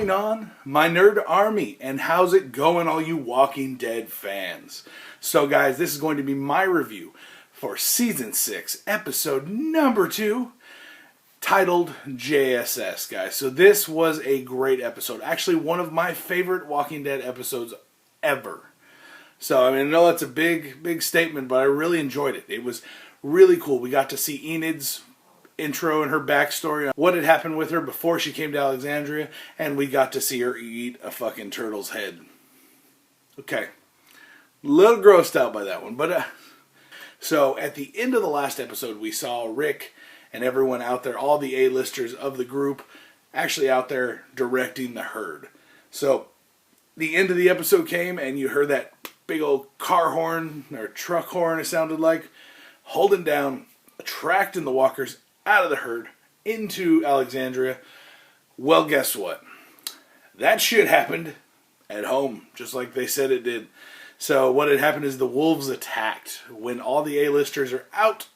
going on, my nerd army? And how's it going, all you Walking Dead fans? So guys, this is going to be my review for Season 6, Episode number 2, titled JSS, guys. So this was a great episode. Actually, one of my favorite Walking Dead episodes ever. So, I mean, I know that's a big statement, but I really enjoyed it. It was really cool. We got to see Enid's intro and her backstory, what had happened with her before she came to Alexandria, and we got to see her eat a fucking turtle's head. Okay. A little grossed out by that one, but so at the end of the last episode, we saw Rick and everyone out there, all the A-listers of the group, actually out there directing the herd. So the end of the episode came, and you heard that big old car horn, or truck horn, it sounded like, holding down, attracting the walkers out of the herd into Alexandria. Well, guess what? That shit happened at home, just like they said it did. So what had happened is the wolves attacked. When all the A-listers are out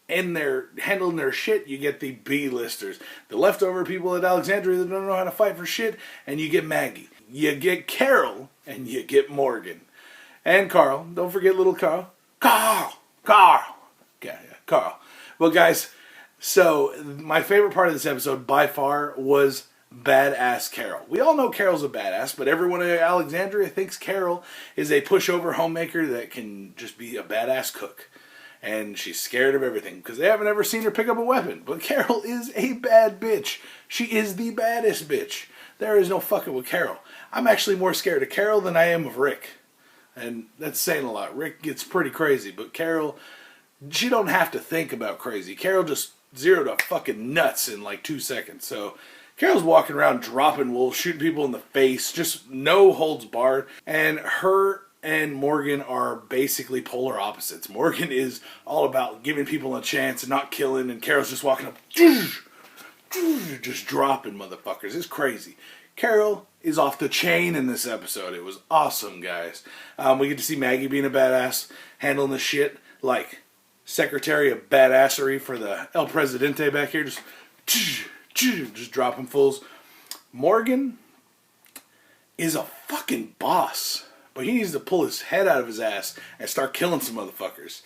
and they're handling their shit, you get the B-listers, the leftover people at Alexandria that don't know how to fight for shit, and you get Maggie. You get Carol, and you get Morgan. And Carl. Don't forget little Carl. Carl! Okay, yeah, Carl. Well, guys, so my favorite part of this episode by far was badass Carol. We all know Carol's a badass, but everyone at Alexandria thinks Carol is a pushover homemaker that can just be a badass cook. And she's scared of everything because they haven't ever seen her pick up a weapon. But Carol is a bad bitch. She is the baddest bitch. There is no fucking with Carol. I'm actually more scared of Carol than I am of Rick. And that's saying a lot. Rick gets pretty crazy, but Carol, she don't have to think about crazy. Carol just zeroed up fucking nuts in like 2 seconds. So Carol's walking around dropping wolves, shooting people in the face, just no holds barred. And her and Morgan are basically polar opposites. Morgan is all about giving people a chance and not killing, and Carol's just walking up, just dropping motherfuckers. It's crazy. Carol is off the chain in this episode. It was awesome, guys. We get to see Maggie being a badass, handling the shit like Secretary of Badassery for the El Presidente back here, just dropping fools. Morgan is a fucking boss, but he needs to pull his head out of his ass and start killing some motherfuckers.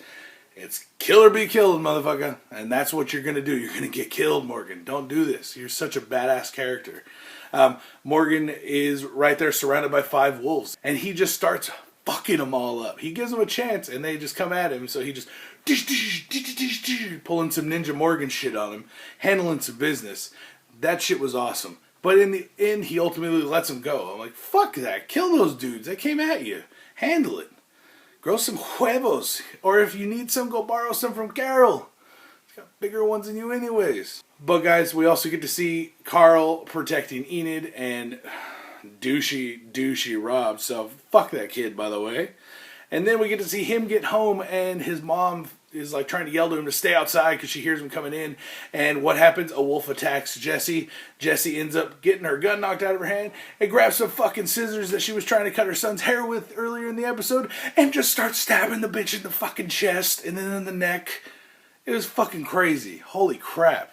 It's kill or be killed, motherfucker, and that's what you're going to do. You're going to get killed, Morgan. Don't do this. You're such a badass character. Morgan is right there surrounded by 5 wolves, and he just starts fucking them all up. He gives them a chance, and they just come at him, so he just pulling some Ninja Morgan shit on him, handling some business. That shit was awesome. But in the end, he ultimately lets him go. I'm like, fuck that. Kill those dudes. They came at you. Handle it. Grow some huevos. Or if you need some, go borrow some from Carol. He's got bigger ones than you anyways. But guys, we also get to see Carl protecting Enid and douchey Rob. So fuck that kid, by the way. And then we get to see him get home, and his mom is like trying to yell to him to stay outside because she hears him coming in. And what happens? A wolf attacks Jessie. Jessie ends up getting her gun knocked out of her hand and grabs some fucking scissors that she was trying to cut her son's hair with earlier in the episode and just starts stabbing the bitch in the fucking chest and then in the neck. It was fucking crazy. Holy crap.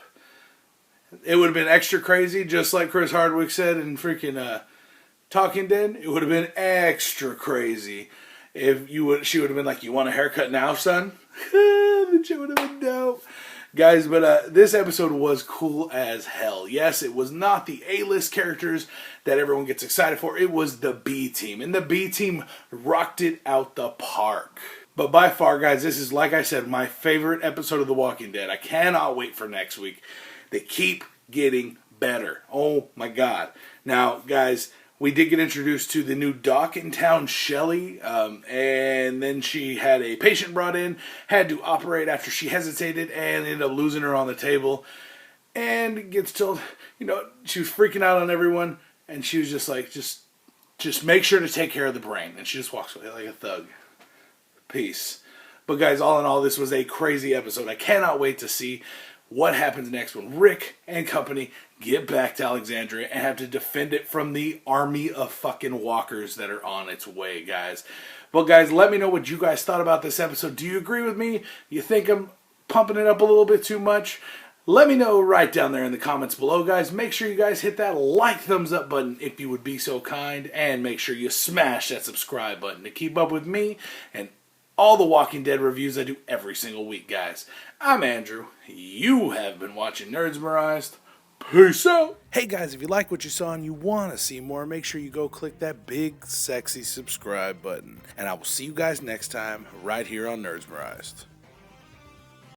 It would have been extra crazy, just like Chris Hardwick said in freaking Talking Dead. It would have been extra crazy if she would have been like, "You want a haircut now, son?" That shit would have been dope. Guys, but this episode was cool as hell. Yes, it was not the A-list characters that everyone gets excited for. It was the B team. And the B team rocked it out the park. But by far, guys, this is, like I said, my favorite episode of The Walking Dead. I cannot wait for next week. They keep getting better. Oh, my God. Now, guys, we did get introduced to the new doc in town, Shelly, and then she had a patient brought in, had to operate after she hesitated, and ended up losing her on the table, and gets told, she was freaking out on everyone, and she was just like, just make sure to take care of the brain, and she just walks away like a thug. Peace. But guys, all in all, this was a crazy episode. I cannot wait to see what happens next when Rick and company get back to Alexandria and have to defend it from the army of fucking walkers that are on its way, guys. Well, guys, let me know what you guys thought about this episode. Do you agree with me? You think I'm pumping it up a little bit too much? Let me know right down there in the comments below, guys. Make sure you guys hit that like thumbs up button if you would be so kind, and make sure you smash that subscribe button to keep up with me and all the Walking Dead reviews I do every single week, guys. I'm Andrew. You have been watching Nerdsmerized. Peace out. Hey guys, if you like what you saw and you want to see more, make sure you go click that big, sexy subscribe button. And I will see you guys next time right here on Nerdsmerized.